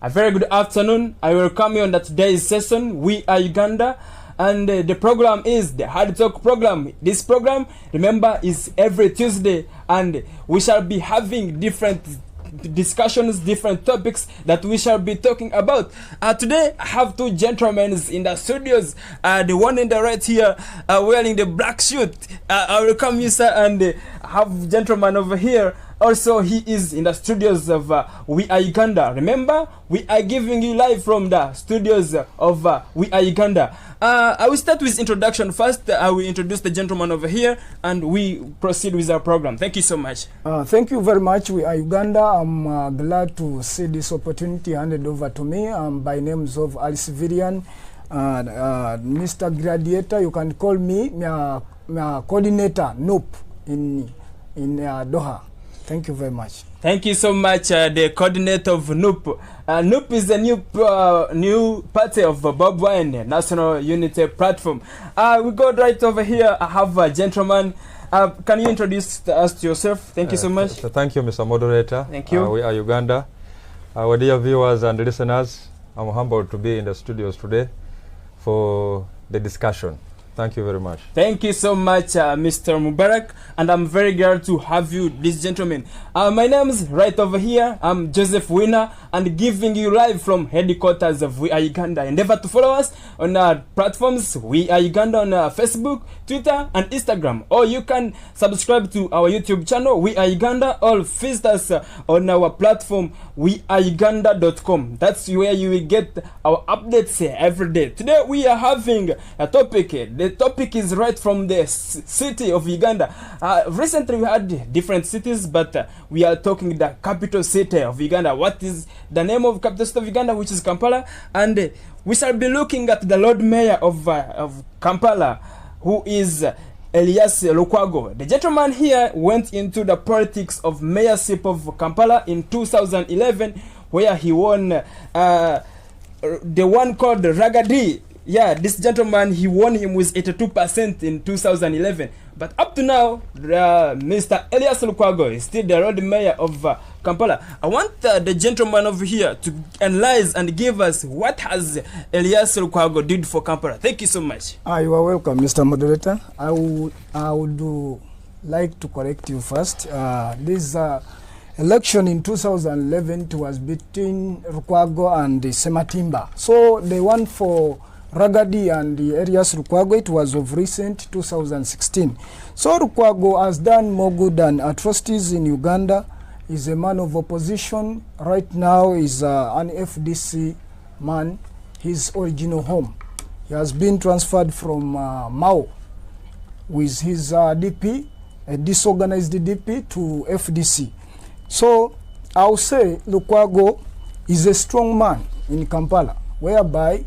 A very good afternoon. I welcome you on today's session. We are Uganda, and the program is the Hard Talk program. This program, remember, is every Tuesday, and we shall be having different discussions, different topics that we shall be talking about. Today, I have two gentlemen in the studios. The one in the right here, wearing the black suit. I welcome you, sir, and have gentleman over here. Also, he is in the studios of We Are Uganda. Remember, we are giving you live from the studios of We Are Uganda. I will start with introduction first. I will introduce the gentleman over here, and we proceed with our program. Thank you so much. Thank you very much. We are Uganda. I'm glad to see this opportunity handed over to me. By names of Ali Civilian, Mr. Gladiator. You can call me coordinator Noop in Doha. Thank you very much. Thank you so much, the coordinator of Noop. Noop is a new party of Bob Wine, National Unity Platform. We go right over here. I have a gentleman. Can you introduce us to yourself? Thank you so much. Thank you, Mr. Moderator. Thank you. We are Uganda. Our dear viewers and listeners, I'm humbled to be in the studios today for the discussion. Thank you very much. Thank you so much, Mr. Mubarak, and I'm very glad to have you, this gentleman. My name is right over here. I'm Joseph Winner, and giving you live from headquarters of We Are Uganda. Endeavor to follow us on our platforms, We Are Uganda, on Facebook, Twitter, and Instagram. Or you can subscribe to our YouTube channel, We Are Uganda, or visit us on our platform, weareuganda.com. That's where you will get our updates every day. Today we are having a topic. The topic is right from the city of Uganda. Recently we had different cities, but we are talking the capital city of Uganda. What is the name of capital city of Uganda, which is Kampala? And we shall be looking at the Lord Mayor of Kampala, who is Elias Lukwago. The gentleman here went into the politics of Mayorship of Kampala in 2011, where he won the one called Ragadi. Yeah, this gentleman, he won him with 82% in 2011. But up to now, Mr. Elias Lukwago is still the road mayor of Kampala. I want the gentleman over here to analyze and give us what has Elias Lukwago did for Kampala. Thank you so much. You are welcome, Mr. Moderator. I would like to correct you first. This election in 2011 was between Lukwago and Sematimba. So they won for Ragadi and the Elias Lukwago. It was of recent 2016. So Lukwago has done more good than atrocities in Uganda. He's a man of opposition. Right now he's an FDC man, his original home. He has been transferred from Mao with his DP, a disorganized DP, to FDC. So I'll say Lukwago is a strong man in Kampala, whereby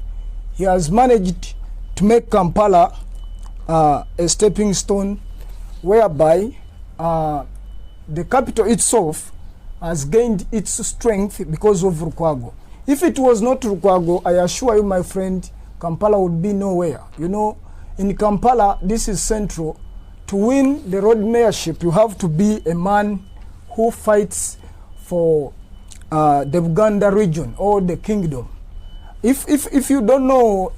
he has managed to make Kampala a stepping stone, whereby the capital itself has gained its strength because of Lukwago. If it was not Lukwago, I assure you, my friend, Kampala would be nowhere. You know, in Kampala, this is central. To win the road mayorship, you have to be a man who fights for the Uganda region or the kingdom. If you don't know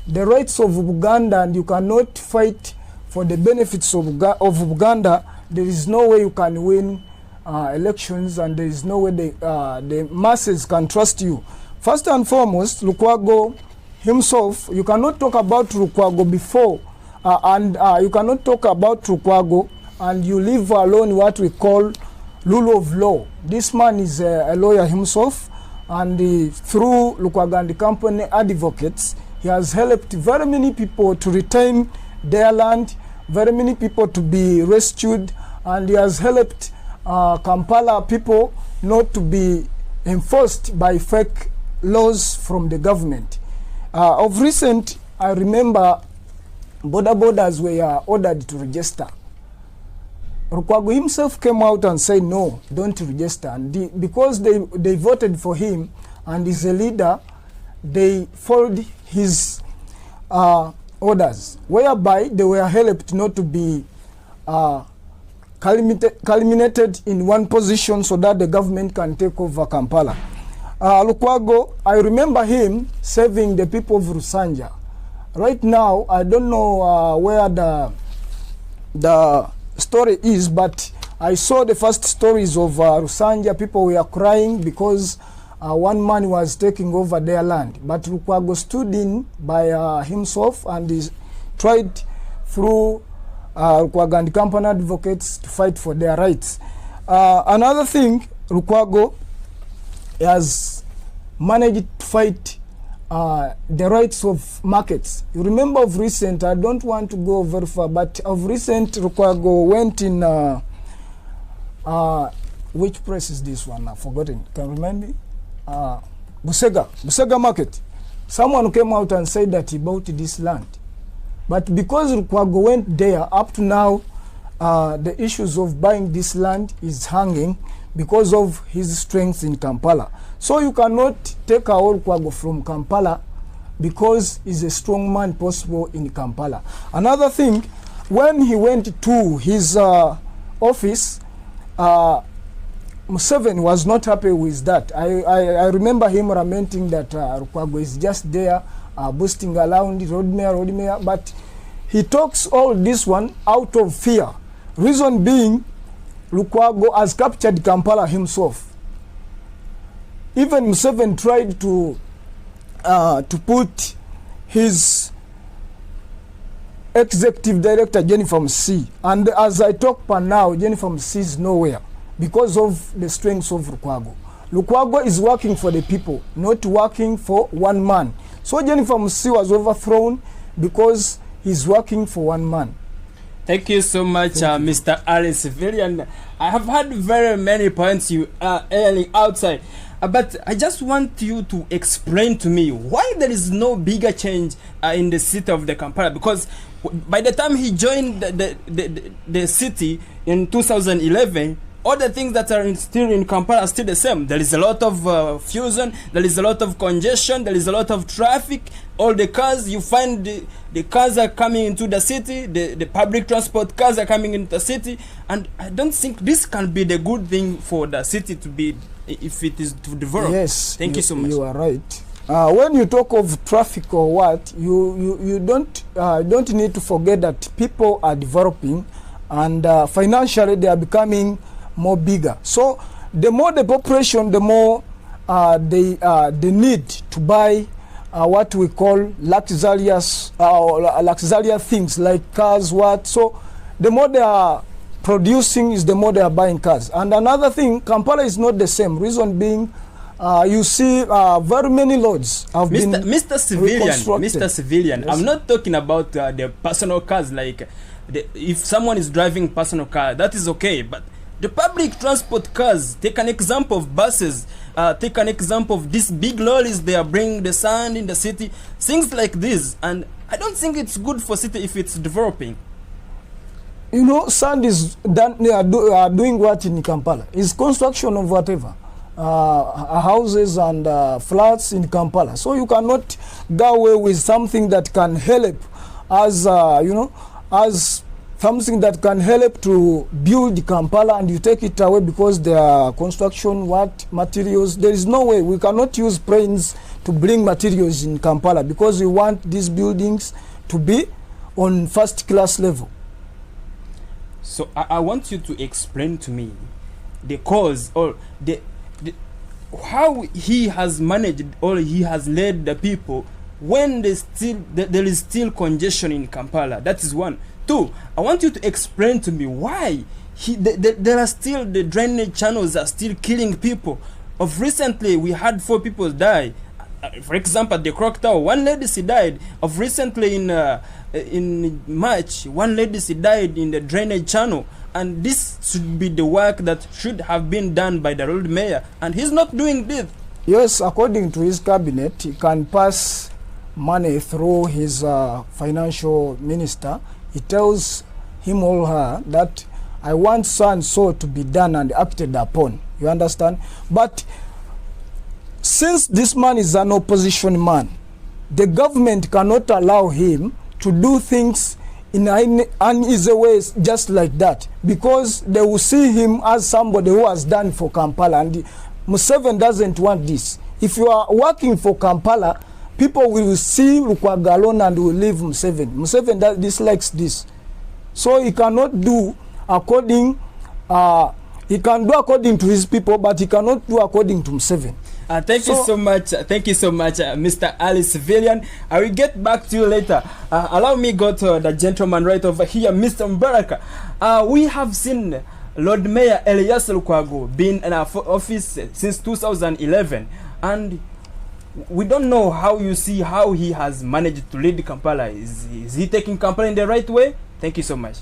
the rights of Uganda and you cannot fight for the benefits of Uganda, there is no way you can win elections, and there is no way the masses can trust you. First and foremost, Lukwago himself, you cannot talk about Lukwago before, you cannot talk about Lukwago and you leave alone what we call rule of law. This man is a lawyer himself, and through Lukwago and the company advocates, he has helped very many people to retain their land, very many people to be rescued, and he has helped Kampala people not to be enforced by fake laws from the government. Of recent, I remember borders were ordered to register. Lukwago himself came out and said, no, don't register. And because they voted for him and he's a leader, they followed his orders, whereby they were helped not to be culminated in one position so that the government can take over Kampala. Lukwago, I remember him saving the people of Rusanja. Right now, I don't know where the story is, but I saw the first stories of Rusanja. People were crying because one man was taking over their land. But Lukwago stood in by himself and he tried through Lukwago and company advocates to fight for their rights. Another thing, Lukwago has managed to fight the rights of markets. You remember of recent, I don't want to go very far, but of recent, Lukwago went in, which place is this one? I've forgotten. Can you remind me? Busega market. Someone came out and said that he bought this land. But because Lukwago went there, up to now, the issues of buying this land is hanging because of his strength in Kampala. So you cannot take Aol Lukwago from Kampala because he's a strong man possible in Kampala. Another thing, when he went to his office, Museveni was not happy with that. I remember him lamenting that Lukwago is just there boosting around road mayor, but he talks all this one out of fear. Reason being, Lukwago has captured Kampala himself. Even Museveni tried to put his executive director Jennifer Musi, and as I talk per now, Jennifer Musi is nowhere because of the strengths of Lukwago. Lukwago is working for the people, not working for one man. So Jennifer Musi was overthrown because he's working for one man. Thank you so much, Mr. Allen Civilian. I have had very many points you are airing outside, but I just want you to explain to me why there is no bigger change in the city of the Kampala, because by the time he joined the city in 2011, all the things that are still in Kampala are still the same. There is a lot of fusion, there is a lot of congestion, there is a lot of traffic. All the cars, you find the cars are coming into the city, the public transport cars are coming into the city, and I don't think this can be the good thing for the city to be, if it is to develop. Yes, thank you so much. You are right. When you talk of traffic or what, you don't need to forget that people are developing, and financially they are becoming more bigger. So the more the population, the more they need to buy what we call luxurious things like cars. So the more they are producing is the more they are buying cars. And another thing, Kampala is not the same. Reason being, you see very many roads have been Mr. Civilian, yes. I'm not talking about the personal cars. Like if someone is driving personal car, that is okay, but the public transport cars, take an example of buses, take an example of these big lorries, they are bringing the sand in the city, things like this. And I don't think it's good for city if it's developing. You know, sand is done, doing what in Kampala? Is construction of whatever. Houses and flats in Kampala. So you cannot go away with something that can help as, as something that can help to build Kampala, and you take it away because there are construction materials. There is no way. We cannot use planes to bring materials in Kampala because we want these buildings to be on first class level. So I want you to explain to me the cause or the how he has managed or he has led the people when there is still congestion in Kampala. That is one. Two, I want you to explain to me why there are still the drainage channels are still killing people. Of recently, we had 4 people die. For example, at the Clock Tower, one lady she died. Of recently in March, one lady she died in the drainage channel. And this should be the work that should have been done by the road mayor, and he's not doing this. Yes, according to his cabinet, he can pass money through his financial minister. He tells him or her that I want so and so to be done and acted upon. You understand? But since this man is an opposition man, the government cannot allow him to do things in uneasy ways just like that, because they will see him as somebody who has done for Kampala, and Museveni doesn't want this. If you are working for Kampala, people will see Lukwago alone and will leave Museveni. Museveni dislikes this. So he cannot do according, he can do according to his people, but he cannot do according to Museveni. Thank you so much. Thank you so much, Mr. Ali Civilian. I will get back to you later. Allow me go to the gentleman right over here, Mr. Mubarak. We have seen Lord Mayor Elias Lukwago been in our office since 2011, and we don't know how you see how he has managed to lead Kampala. Is he taking Kampala in the right way? Thank you so much.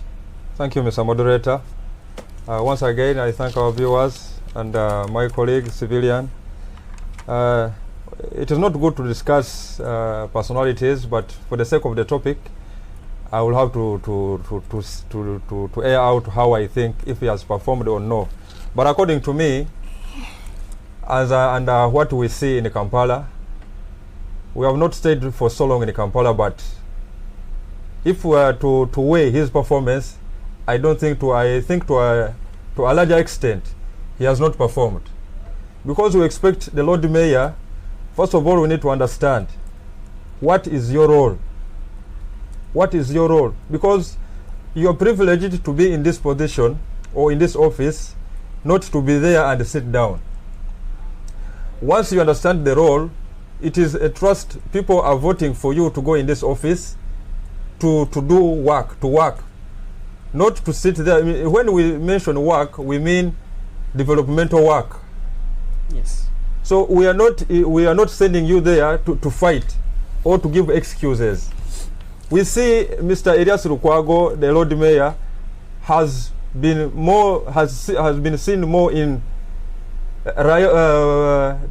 Thank you, Mr. Moderator. Once again, I thank our viewers and my colleague, Civilian. It is not good to discuss personalities, but for the sake of the topic, I will have to air out how I think if he has performed or no. But according to me, as and what we see in Kampala, we have not stayed for so long in Kampala, but if we are to weigh his performance, I think to a larger extent, he has not performed. Because we expect the Lord Mayor, first of all, we need to understand what is your role. What is your role? Because you are privileged to be in this position or in this office, not to be there and sit down. Once you understand the role, it is a trust. People are voting for you to go in this office to do work, to work, not to sit there. I mean, when we mention work, we mean developmental work. Yes. So we are not sending you there to fight or to give excuses. We see Mr. Elias Lukwago, the Lord Mayor, has been seen more in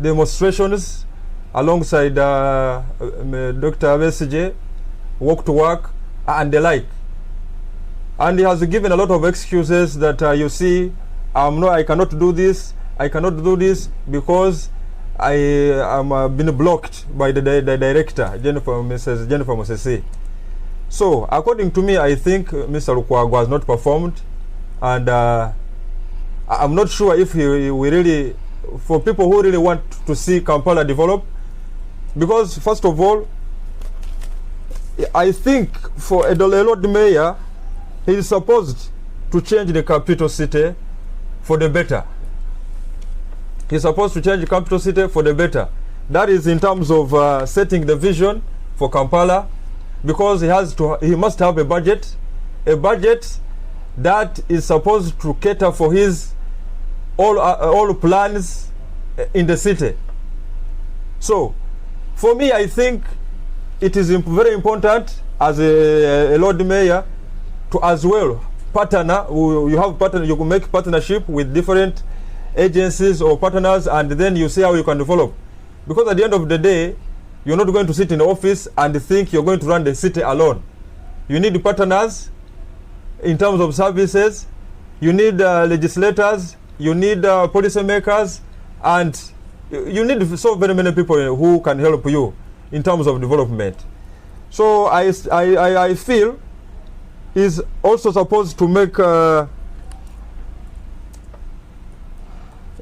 demonstrations alongside Dr. Besije, walk to work and the like. And he has given a lot of excuses that you see, I cannot do this. I cannot do this because I am been blocked by the director, Mrs. Jennifer Mosese. So, according to me, I think Mr. Lukwago has not performed, and I'm not sure if we really, for people who really want to see Kampala develop, because first of all, I think for a Lord Mayor, he is supposed to change the capital city for the better. He's supposed to change the capital city for the better. That is in terms of setting the vision for Kampala, because he must have a budget that is supposed to cater for his all plans in the city. So, for me, I think it is very important as a Lord Mayor to as well partner. You can make partnership with different agencies or partners, and then you see how you can develop. Because at the end of the day, you're not going to sit in the office and think you're going to run the city alone. You need partners in terms of services, you need legislators, you need policymakers, and you need so very many people who can help you in terms of development. So I feel he's also supposed to make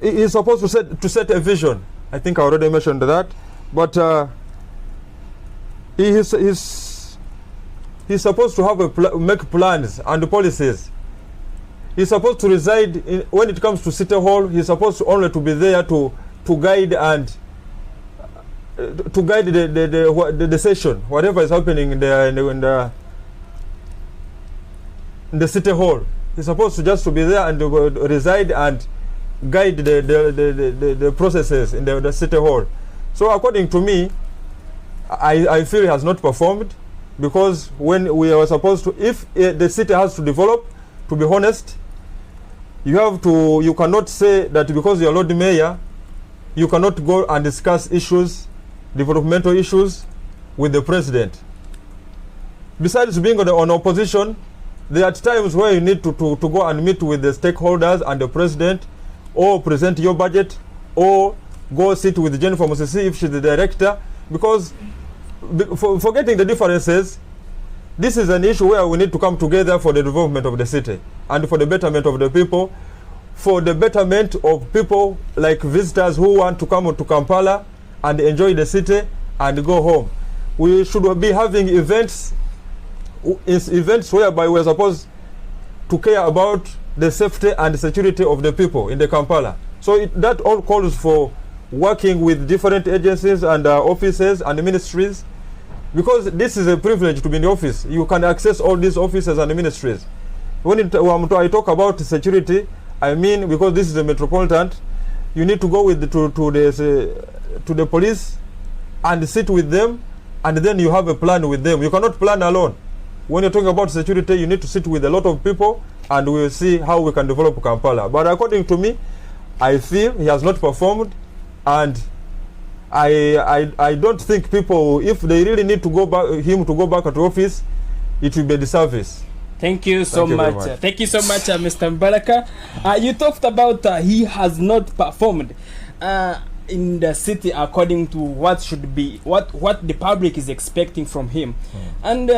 he's supposed to set a vision. I think I already mentioned that, but he's supposed to have make plans and policies. He's supposed to reside when it comes to City Hall. He's supposed to only to be there to guide and to guide the session, whatever is happening in the City Hall. He's supposed to just to be there and reside and guide the processes in the City Hall. So according to me, I feel he has not performed, because when we are supposed to, if the city has to develop, to be honest, you cannot say that because you are Lord Mayor, you cannot go and discuss issues, developmental issues, with the president. Besides being on opposition, there are times where you need to go and meet with the stakeholders and the president, or present your budget, or go sit with Jennifer Mosese if she's the director, because forgetting the differences, this is an issue where we need to come together for the development of the city and for the betterment of the people, for the betterment of people like visitors who want to come to Kampala and enjoy the city and go home. We should be having events whereby we're supposed to care about the safety and security of the people in the Kampala. So that all calls for working with different agencies and offices and ministries, because this is a privilege to be in the office. You can access all these offices and ministries. When I talk about security, I mean because this is a metropolitan, you need to go with to the police and sit with them, and then you have a plan with them. You cannot plan alone. When you're talking about security, you need to sit with a lot of people, and we will see how we can develop Kampala. But according to me, I feel he has not performed, and I don't think people, if they really need to go back, him to go back to office, it will be a disservice. Thank you so much. Thank you so much, Mr. Mubarak. You talked about he has not performed in the city according to what should be, what the public is expecting from him. And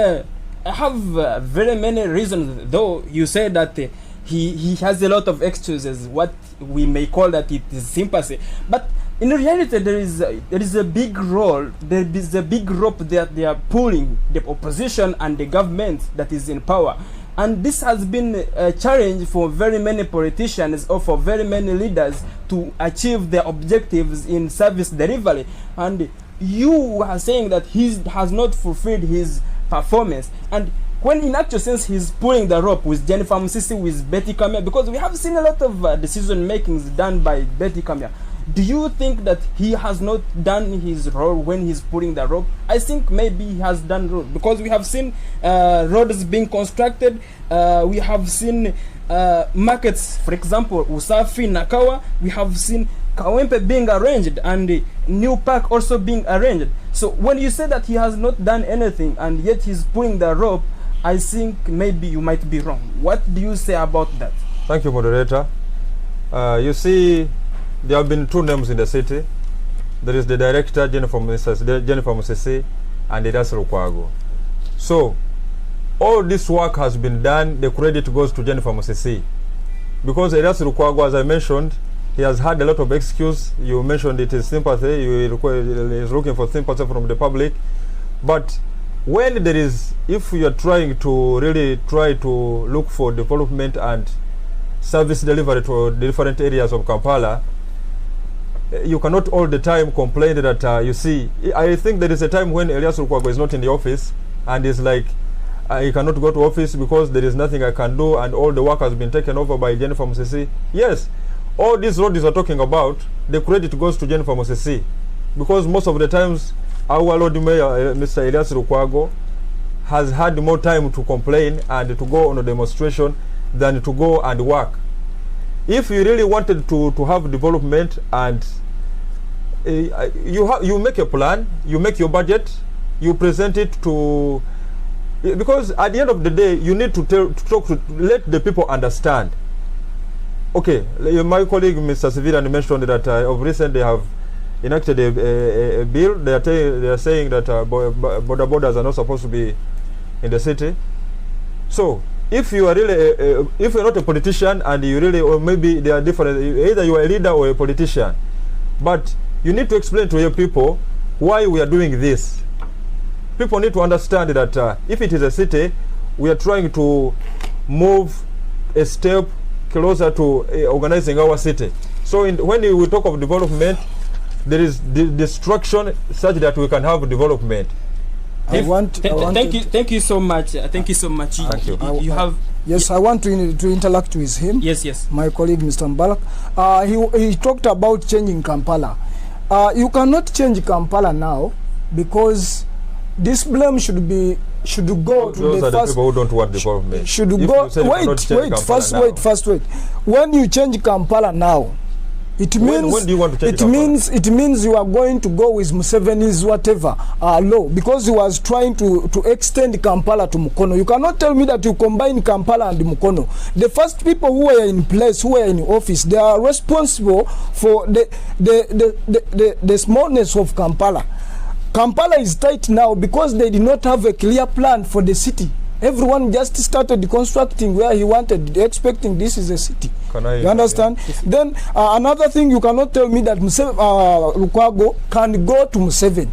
I have very many reasons, though you say that he has a lot of excuses, what we may call that it is sympathy. But in reality, there is a big role, there is a big rope that they are pulling, the opposition and the government that is in power. And this has been a challenge for very many politicians or for very many leaders to achieve their objectives in service delivery. And you are saying that he has not fulfilled his performance. And when in actual sense he's pulling the rope with Jennifer Musisi, with Betty Kamya, because we have seen a lot of decision makings done by Betty Kamya. Do you think that he has not done his role when he's pulling the rope? I think maybe he has done role, because we have seen roads being constructed, we have seen markets, for example, Usafi, Nakawa, we have seen Kawempe being arranged and New Park also being arranged. So when you say that he has not done anything and yet he's pulling the rope, I think maybe you might be wrong. What do you say about that? Thank you, moderator. You see, there have been two names in the city. There is the director, Jennifer Musisi, and Elias Lukwago. So, all this work has been done, the credit goes to Jennifer Musisi. Because Elias Lukwago, as I mentioned, he has had a lot of excuse. You mentioned it is sympathy, he is looking for sympathy from the public. But when there is, if you are trying to really try to look for development and service delivery to different areas of Kampala, you cannot all the time complain that you see, I think there is a time when Elias Lukwago is not in the office and is like, I cannot go to office because there is nothing I can do and all the work has been taken over by Jennifer Musisi. Yes, all these roads are talking about, the credit goes to Jennifer Musisi, because most of the times our Lord Mayor, Mr. Elias Lukwago, has had more time to complain and to go on a demonstration than to go and work. If you really wanted to have development and you make a plan, you make your budget, you present it to, because at the end of the day you need to let the people understand. Okay, my colleague Mr. Siviran mentioned that of recent they have enacted a bill. They are saying that borders are not supposed to be in the city. So if you are really if you're not a politician and you really, or maybe they are different, either you are a leader or a politician, but you need to explain to your people why we are doing this. People need to understand that if it is a city, we are trying to move a step closer to organizing our city. So when we talk of development, there is destruction such that we can have development. Thank you so much. Thank you so much. Thank you. You have. Yes, I want to interact with him. Yes. My colleague, Mr. Mubarak. He talked about changing Kampala. You cannot change Kampala now, because this blame should go to those the are first. The people who don't want development. Should go. Wait. When you change Kampala now, it means when do you want to change it means you are going to go with Museveni's whatever law, because he was trying to extend Kampala to Mukono. You cannot tell me that you combine Kampala and Mukono. The first people who were in place, who were in office, they are responsible for the smallness of Kampala. Kampala is tight now because they did not have a clear plan for the city. Everyone just started constructing where he wanted, expecting this is a city. You understand? Yes. Then another thing, you cannot tell me that Lukwago can go to Museveni.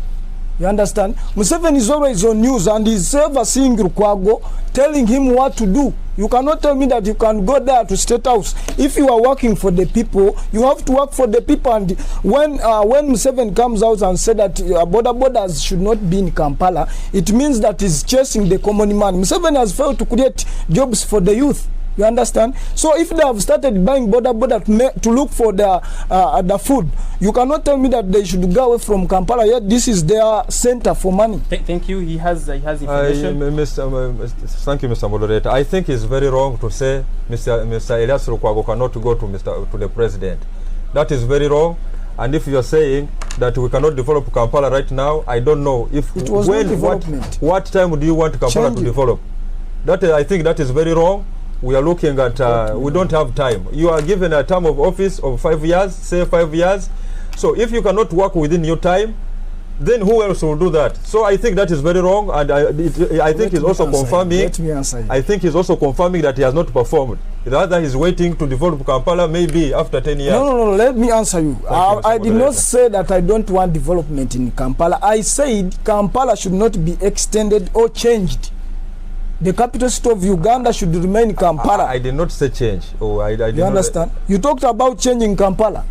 You understand? Museveni is always on news and he's ever seeing Lukwago telling him what to do. You cannot tell me that you can go there to State House. If you are working for the people, you have to work for the people. And when Museveni comes out and said that border borders should not be in Kampala, it means that he's chasing the common man. Museveni has failed to create jobs for the youth. You understand? So if they have started buying border to look for the food, you cannot tell me that they should go away from Kampala. Yet this is their center for money. Thank you. He has information. Thank you, Mr. Moderator. I think it's very wrong to say Mr. Elias Lukwago cannot go to the president. That is very wrong. And if you are saying that we cannot develop Kampala right now, I don't know if it was what time do you want Kampala to develop? I think that is very wrong. We are looking at, we don't have time. You are given a term of office of 5 years, say 5 years. So if you cannot work within your time, then who else will do that? So I think that is very wrong, and I think he's also confirming. Let me answer you. I think he's also confirming that he has not performed. Rather, he's waiting to develop Kampala maybe after 10 years. No, let me answer you. I did not say that I don't want development in Kampala. I said Kampala should not be extended or changed. The capital city of Uganda should remain Kampala. I did not say change. I did you understand? You talked about changing Kampala.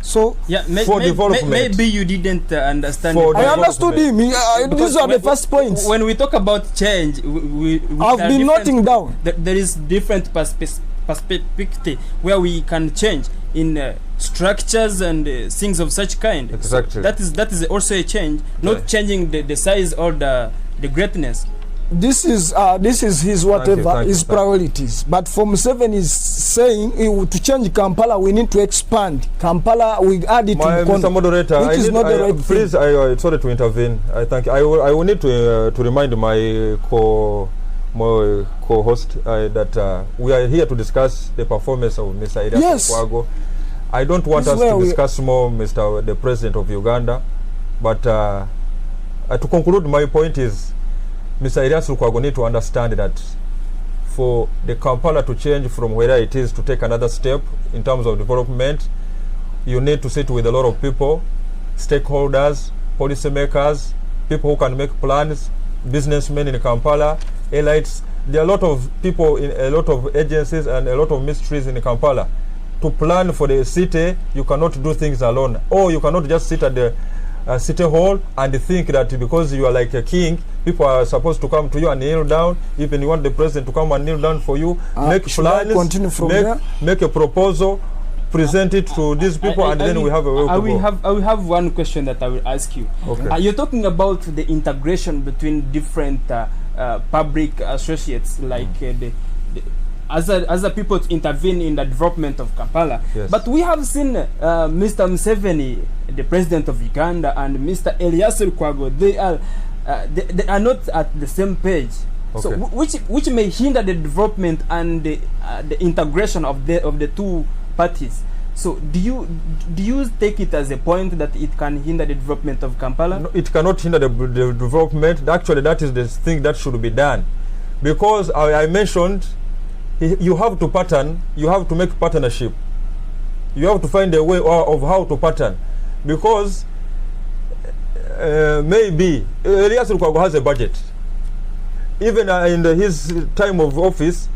So, yeah, maybe you didn't understand. I understood him. These are the first points. When we talk about change, I've been noting down. There is different perspective where we can change in structures and things of such kind. Exactly. So that is also a change, not changing the size or the greatness. This is his whatever his priorities. But for Museveni is saying to change Kampala, we need to expand Kampala. We add it to Mr. Moderator, which is not the right thing. Please, sorry to intervene. I will need to remind my co-host that we are here to discuss the performance of Mr. Elias Lukwago. I don't want us to discuss more the President of Uganda, but to conclude, my point is Mr. Elias Lukwago need to understand that for the Kampala to change from where it is to take another step in terms of development, you need to sit with a lot of people, stakeholders, policymakers, people who can make plans, businessmen in Kampala, elites. There are a lot of people in a lot of agencies and a lot of ministries in Kampala. To plan for the city, you cannot do things alone, or you cannot just sit at the city hall and think that because you are like a king, people are supposed to come to you and kneel down. Even you want the president to come and kneel down for you, make plans, make a proposal, present it to these people, and then we have a way to go. I will have one question that I will ask you. Okay. You're talking about the integration between different public associates, like other people to intervene in the development of Kampala. Yes. But we have seen Mr. Museveni, the president of Uganda, and Mr. Elias Lukwago. They are not at the same page. Okay. So which may hinder the development and the integration of the two parties. So do you take it as a point that it can hinder the development of Kampala? No, it cannot hinder the development. Actually, that is the thing that should be done, because I mentioned. You have to make partnership. You have to find a way of how to pattern, because maybe Elias Lukwago has a budget. Even in his time of office,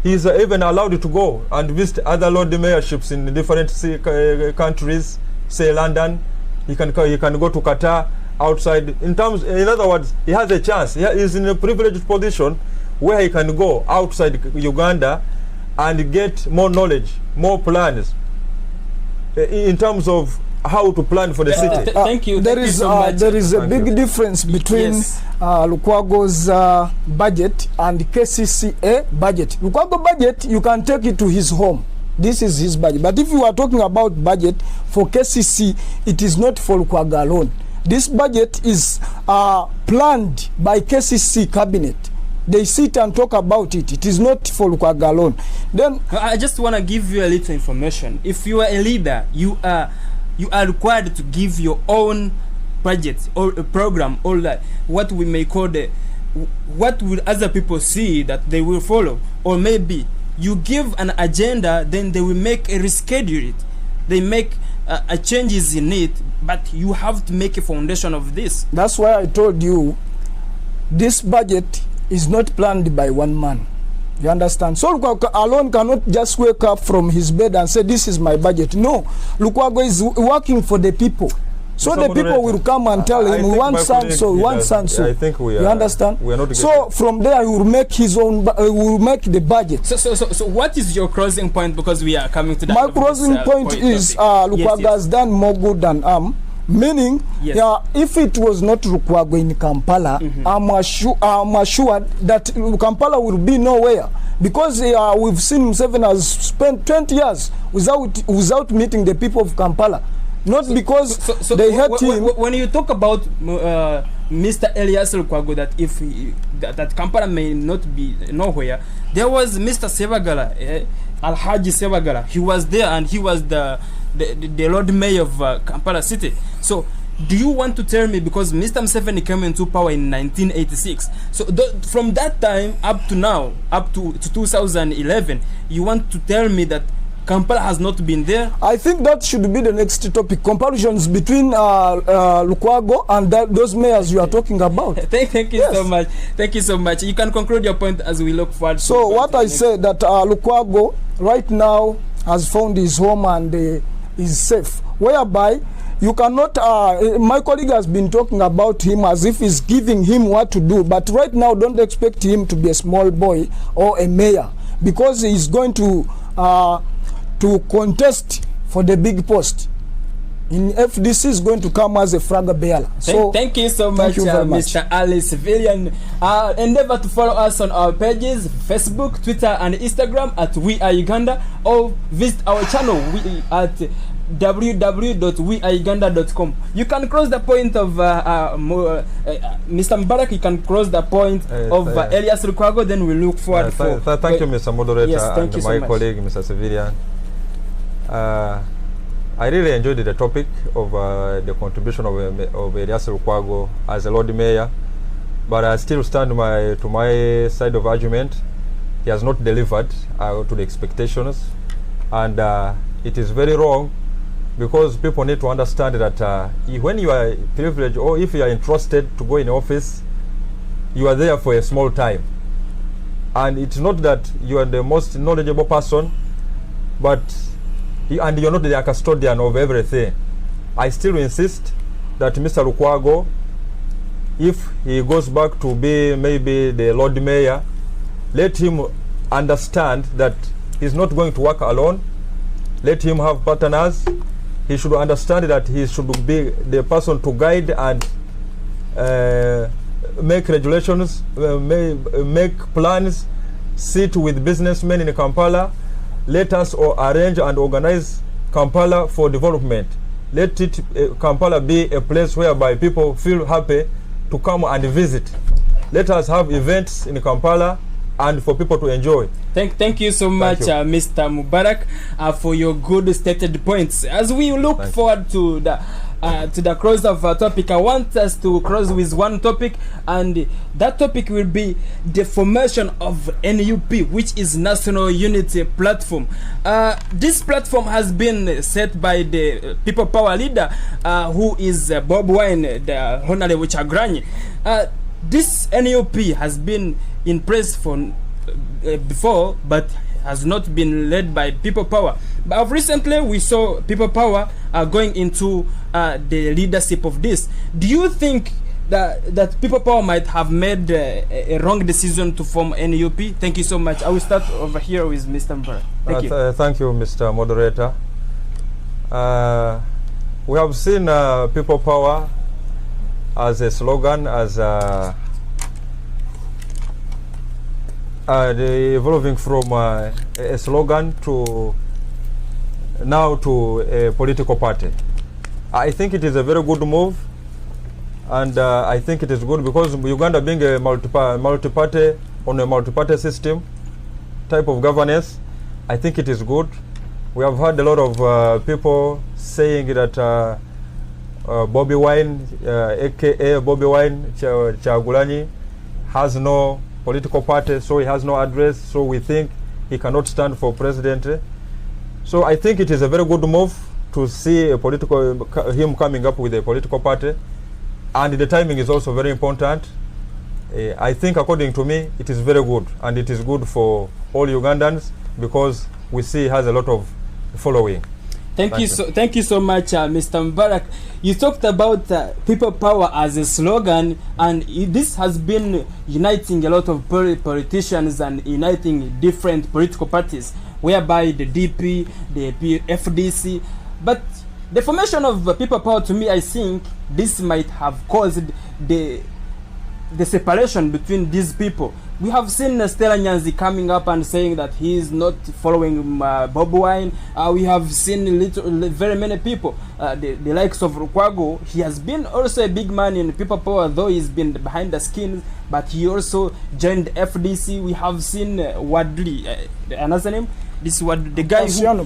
he's even allowed to go and visit other Lord Mayorships in different countries, say London. He can go to Qatar, outside. In other words, he has a chance. He is in a privileged position where he can go outside Uganda and get more knowledge, more plans in terms of how to plan for the city. Thank you. There is a big difference between Lukwago's budget and KCCA budget. Lukwago budget, you can take it to his home. This is his budget. But if you are talking about budget for KCC, it is not for Lukwago alone. This budget is planned by KCC cabinet. They sit and talk about it. It is not for Lukwago alone. Then I just want to give you a little information. If you are a leader, you are required to give your own budget or a program, or what we may call what will other people see that they will follow? Or maybe you give an agenda, then they will reschedule it. They make changes in it, but you have to make a foundation of this. That's why I told you this budget is not planned by one man. You understand? So Lukwago alone cannot just wake up from his bed and say, this is my budget. No, Lukwago is working for the people. So the people will come and tell him, we want so, we want so. I think we are. You understand? We are not so from there, he will make his own, will make the budget. So what is your crossing point? Because we are coming to that. My crossing point is Lukwago has done more good than harm. Meaning, if it was not Lukwago in Kampala, I'm assured that Kampala will be nowhere. Because we've seen Museveni has spent 20 years without meeting the people of Kampala. Not because they hate him. When you talk about Mr. Elias Lukwago, that if that Kampala may not be nowhere, there was Mr. Sebagala, Alhaji Sebagala. He was there, and he was the Lord Mayor of Kampala City. So do you want to tell me, because Mr. Museveni came into power in 1986, so from that time up to now, up to 2011, you want to tell me that Kampala has not been there? I think that should be the next topic. Comparisons between Lukwago and those mayors you are talking about. Thank you so much. Thank you so much. You can conclude your point as we look forward. So what I say that Lukwago right now has found his home and is safe. Whereby you cannot, my colleague has been talking about him as if he's giving him what to do. But right now, don't expect him to be a small boy or a mayor, because he's going to contest for the big post. In FDC is going to come as a flag bearer. So thank you so much, Mr. Ali Civilian. Endeavor to follow us on our pages, Facebook, Twitter, and Instagram at We Are Uganda, or visit our channel at www.weareuganda.com. You can cross the point of Mr. Mubarak. You can cross the point of Elias Lukwago. Then we look forward for. Thank you, Mr. Moderator, yes, and my so colleague, Mr. Civilian. I really enjoyed the topic of the contribution of Elias Lukwago as a Lord Mayor, but I still stand to my side of argument. He has not delivered to the expectations, and it is very wrong, because people need to understand that when you are privileged, or if you are entrusted to go in office, you are there for a small time, and it's not that you are the most knowledgeable person, but and you're not the custodian of everything. I still insist that Mr. Lukwago, if he goes back to be maybe the Lord Mayor, let him understand that he's not going to work alone. Let him have partners. He should understand that he should be the person to guide and make regulations, make plans, sit with businessmen in Kampala. Let us arrange and organize Kampala for development. Let Kampala be a place whereby people feel happy to come and visit. Let us have events in Kampala and for people to enjoy. Thank you so much, Mr. Mubarak, for your good stated points. As we look forward to the close of our topic, I want us to close with one topic, and that topic will be the formation of NUP, which is National Unity Platform. This platform has been set by the People Power leader, who is Bob Wine, the Honorable Chagrani. This NUP has been in place for before, but has not been led by People Power. But recently we saw People Power going into the leadership of this. Do you think that People Power might have made a wrong decision to form NUP? Thank you so much. I will start over here with Mr. Mubarak. Thank you. Thank you, Mr. Moderator. We have seen People Power as a slogan, as evolving from a slogan to now to a political party. I think it is a very good move, and I think it is good because Uganda being a multi-party on a multi-party system type of governance, I think it is good. We have heard a lot of people saying that Bobby Wine, aka Bobby Wine Chagulani, has no political party, so he has no address, so we think he cannot stand for president. So I think it is a very good move to see him coming up with a political party, and the timing is also very important. I think, according to me, it is very good, and it is good for all Ugandans because we see he has a lot of following. Thank you so much, Mr. Mubarak. You talked about people power as a slogan, and this has been uniting a lot of politicians and uniting different political parties, whereby the DP, the FDC. But the formation of people power, to me, I think this might have caused the separation between these people. We have seen Stella Nyanzi coming up and saying that he is not following Bobi Wine. We have seen very many people, the likes of Rukwago. He has been also a big man in people power, though he's been behind the scenes, but he also joined FDC. We have seen Wadri, another name. This was the guy Pasiano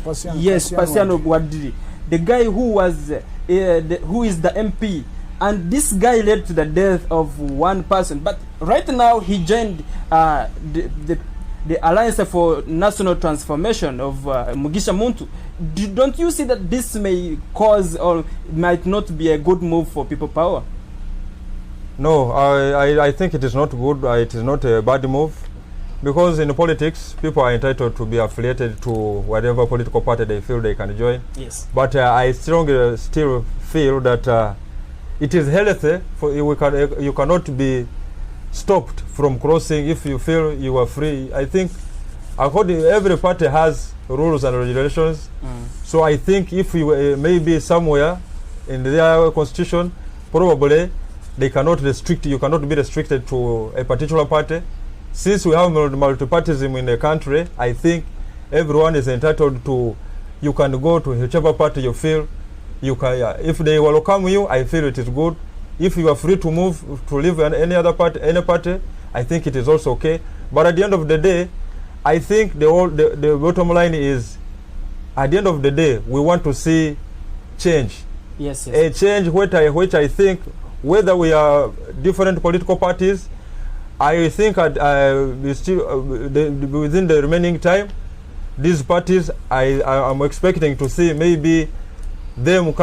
Wadri, the guy who was who is the MP. And this guy led to the death of one person. But right now he joined the Alliance for National Transformation of Mugisha Muntu. Don't you see that this may cause or might not be a good move for people power? No, I think it is not good. It is not a bad move, because in politics people are entitled to be affiliated to whatever political party they feel they can join. Yes. But I strongly still feel that it is healthy for you cannot be stopped from crossing if you feel you are free. I think every party has rules and regulations. So I think if you maybe somewhere in their constitution, probably they cannot restrict, you cannot be restricted to a particular party. Since we have multipartyism in the country, I think everyone is entitled to, you can go to whichever party you feel. You can, if they welcome you, I feel it is good. If you are free to move to live in any other party, I think it is also okay. But at the end of the day, I think the bottom line is, at the end of the day, we want to see change. Yes. A change which I think, whether we are different political parties, I think we still within the remaining time, these parties, I am expecting to see maybe them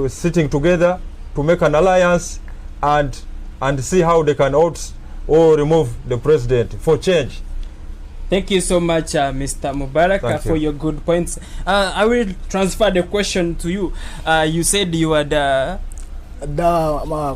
sitting together to make an alliance and see how they can out or remove the president for change. Thank you so much, Mr. Mubarak, for your good points. I will transfer the question to you. You said you are the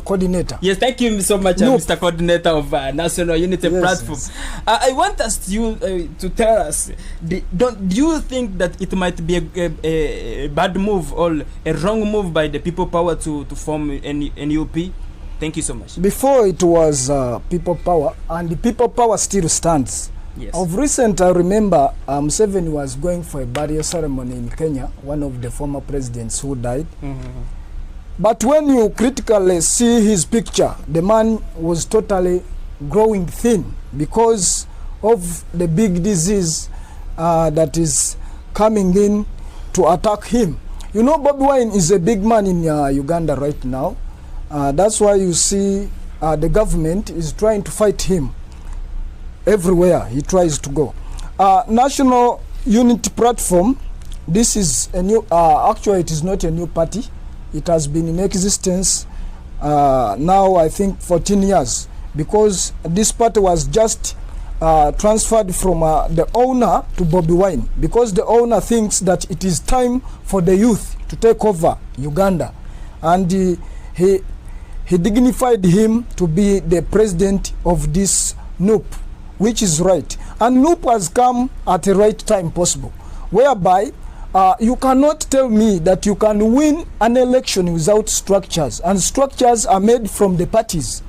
coordinator. Yes, thank you so much, Mr. Coordinator of National Unity Platform. Yes. I want us to tell us, do you think that it might be a bad move or a wrong move by the people power to form NUP? Thank you so much. Before it was people power, and the people power still stands. Yes. Of recent, I remember Museveni was going for a burial ceremony in Kenya, one of the former presidents who died. But when you critically see his picture, the man was totally growing thin because of the big disease that is coming in to attack him. You know, Bobi Wine is a big man in Uganda right now. That's why you see the government is trying to fight him everywhere he tries to go. National Unity Platform, this is a new, actually it is not a new party. It has been in existence now, I think, 14 years, because this party was just transferred from the owner to Bobi Wine, because the owner thinks that it is time for the youth to take over Uganda. And he dignified him to be the president of this NUP, which is right. And NUP has come at the right time possible, whereby you cannot tell me that you can win an election without structures, and structures are made from the parties.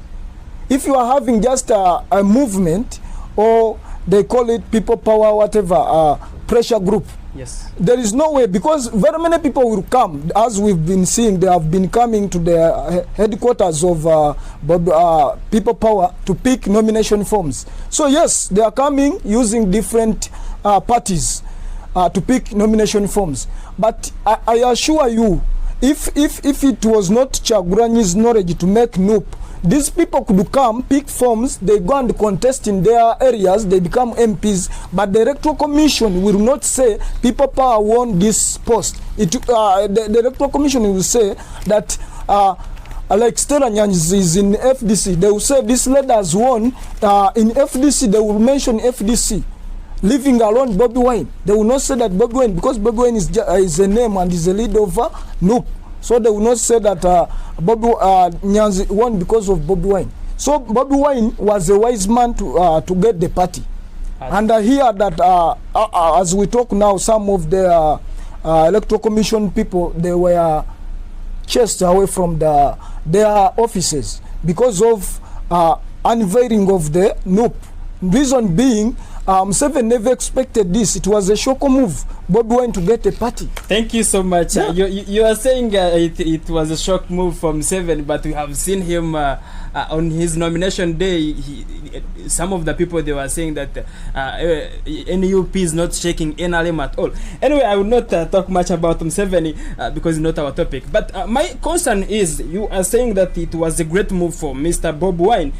If you are having just a movement, or they call it people power, whatever, pressure group, yes, there is no way, because very many people will come, as we've been seeing. They have been coming to the headquarters of people power to pick nomination forms. So yes, they are coming using different parties to pick nomination forms. But I assure you, if it was not Chaguranyi's knowledge to make NUP, These people could come, pick forms, they go and contest in their areas, they become MPs, but the Electoral Commission will not say people power won this post. The Electoral Commission will say that like Stella Nyanzi is in FDC, they will say this leader has won. In FDC, they will mention FDC, leaving alone Bobby Wine. They will not say that Bobby Wine, because Bobby Wine is a name and is a leader of NUP. So they will not say that Bobby Nyanzi won because of Bobby Wine. So Bobby Wine was a wise man to get the party. And I hear that as we talk now, some of the Electoral Commission people, they were chased away from their offices because of unveiling of the NUP. Reason being, Seven never expected this. It was a shock move. Bobby went to get a party. Thank you so much. Yeah. You are saying it was a shock move from Seven, but we have seen him on his nomination day. Some of the people, they were saying that NUP is not shaking NRM at all. Anyway, I will not talk much about Seven because it's not our topic. But my concern is, you are saying that it was a great move for Mr. Bob Wine.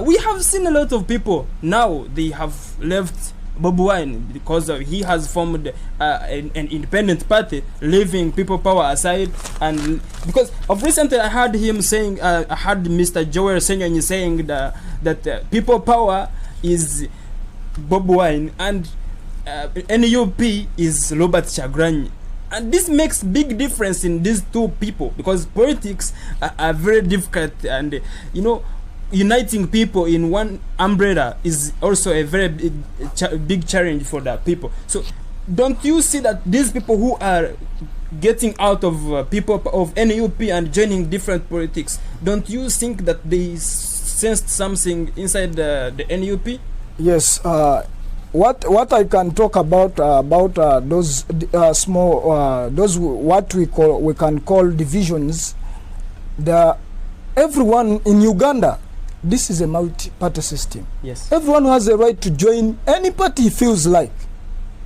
We have seen a lot of people now, they have left Bob Wine because he has formed an independent party, leaving People Power aside. And because of recently, I heard him saying, I heard Mr. Joel Senyonyi saying that People Power is Bob Wine and NUP is Robert Chagrani. And this makes big difference in these two people, because politics are very difficult, and uniting people in one umbrella is also a very big challenge for the people. So don't you see that these people who are getting out of people of NUP and joining different politics, don't you think that they sensed something inside the NUP? Yes. What I can talk about those small those what we can call divisions. Everyone in Uganda, this is a multi-party system. Yes. Everyone has a right to join any party he feels like.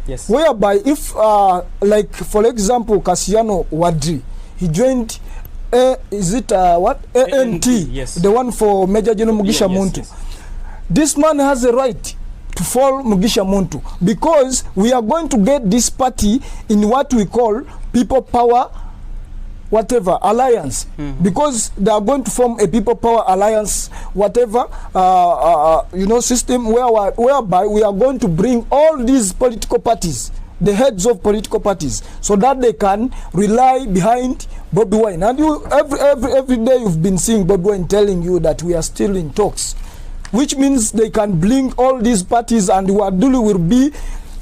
Yes. Whereby if, like for example, Cassiano Wadri, he joined, is it what? ANT, yes. The one for Major General Mugisha Muntu. Yes. This man has a right to follow Mugisha Muntu, because we are going to get this party in what we call People Power whatever alliance, because they are going to form a People Power alliance whatever system whereby we are going to bring all these political parties, the heads of political parties, so that they can rely behind Bobby Wine. And you every day you've been seeing Bobby Wine telling you that we are still in talks, which means they can bring all these parties and Waduli will be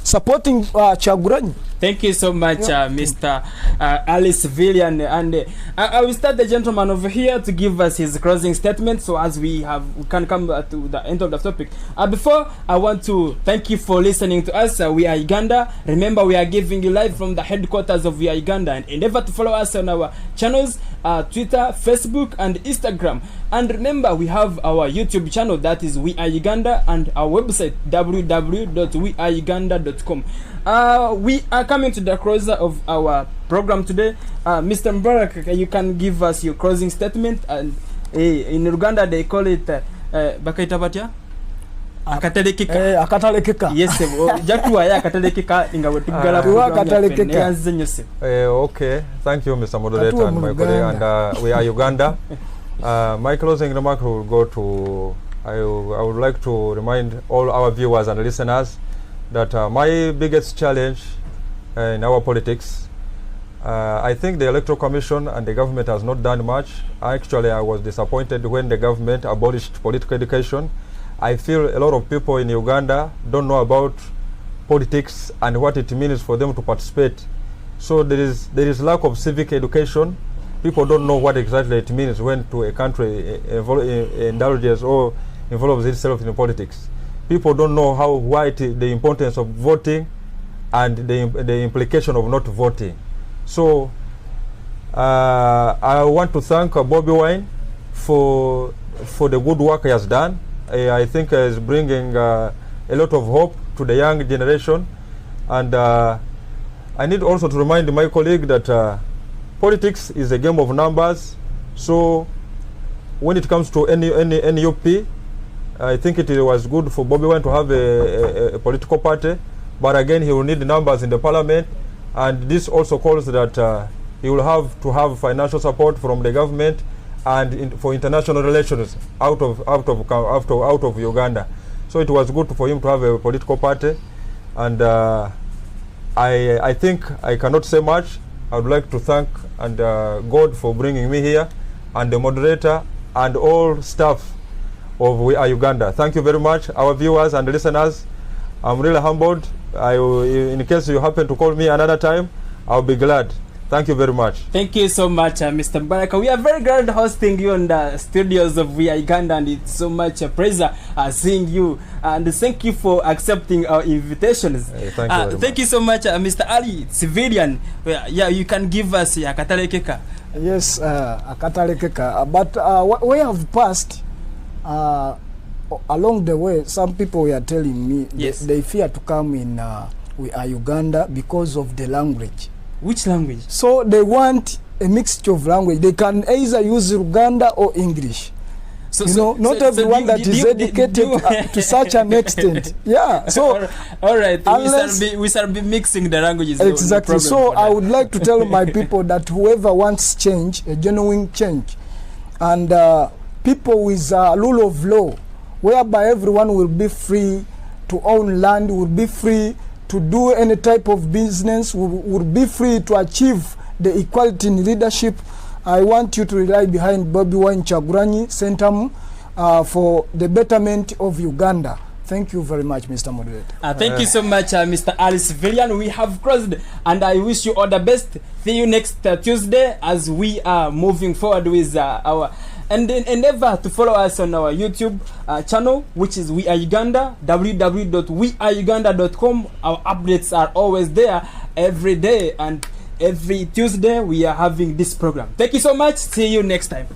supporting Chaguranyi. Thank you so much, Mr. Alice Villian, and I will start the gentleman over here to give us his closing statement. So as we can come to the end of the topic. Before, I want to thank you for listening to us. We are Uganda. Remember, we are giving you live from the headquarters of We Are Uganda, and endeavor to follow us on our channels, Twitter, Facebook, and Instagram. And remember, we have our YouTube channel, that is We Are Uganda, and our website www.weareuganda.com. We are coming to the close of our program today. Mr. Mubarak, you can give us your closing statement. And in Uganda they call it Bakaitabatia? Akatalekika. Akatalekika. Yes, Jakuwa ya akatalekika ingawa tugala okay, thank you, Mr. Moderator, and my colleague, and We Are Uganda. My closing remark will go to, I would like to remind all our viewers and listeners that my biggest challenge in our politics, I think the Electoral Commission and the government has not done much. Actually, I was disappointed when the government abolished political education. I feel a lot of people in Uganda don't know about politics and what it means for them to participate. So there is lack of civic education. People don't know what exactly it means when to a country indulges or involves itself in politics. People don't know the importance of voting and the implication of not voting. So I want to thank Bobby Wine for the good work he has done. I think he is bringing a lot of hope to the young generation. And I need also to remind my colleague that politics is a game of numbers. So when it comes to NUP, I think it was good for Bobby Wine to have a political party, but again he will need numbers in the parliament, and this also calls that he will have to have financial support from the government and for international relations out of Uganda. So it was good for him to have a political party, and I think I cannot say much. I would like to thank God for bringing me here, and the moderator and all staff of We Are Uganda. Thank you very much, our viewers and listeners. I'm really humbled. In case you happen to call me another time, I'll be glad. Thank you very much. Thank you so much, Mr. Mubarak. We are very glad hosting you in the studios of We Are Uganda, and it's so much a pleasure seeing you. And thank you for accepting our invitations. Thank you so much, Mr. Ali, civilian. Yeah, you can give us a katalekeka. Yes, a katalekeka. But we have passed along the way. Some people were telling me they fear to come in We Are Uganda because of the language. Which language? So they want a mixture of language. They can either use Uganda or English. Not everyone that is educated to such an extent. Yeah. So all right. We shall be mixing the languages. Exactly. So I would like to tell my people that whoever wants change, a genuine change, and people with rule of law, whereby everyone will be free to own land, will be free to do any type of business, will be free to achieve the equality in leadership. I want you to rely behind Bobby Wine Kyagulanyi Sentamu for the betterment of Uganda. Thank you very much, Mr. Moderator. Thank you so much, Mr. Ali Civilian. We have crossed, and I wish you all the best. See you next Tuesday as we are moving forward with our and endeavor to follow us on our YouTube channel, which is We Are Uganda, www.weareuganda.com. Our updates are always there every day, and every Tuesday we are having this program. Thank you so much. See you next time.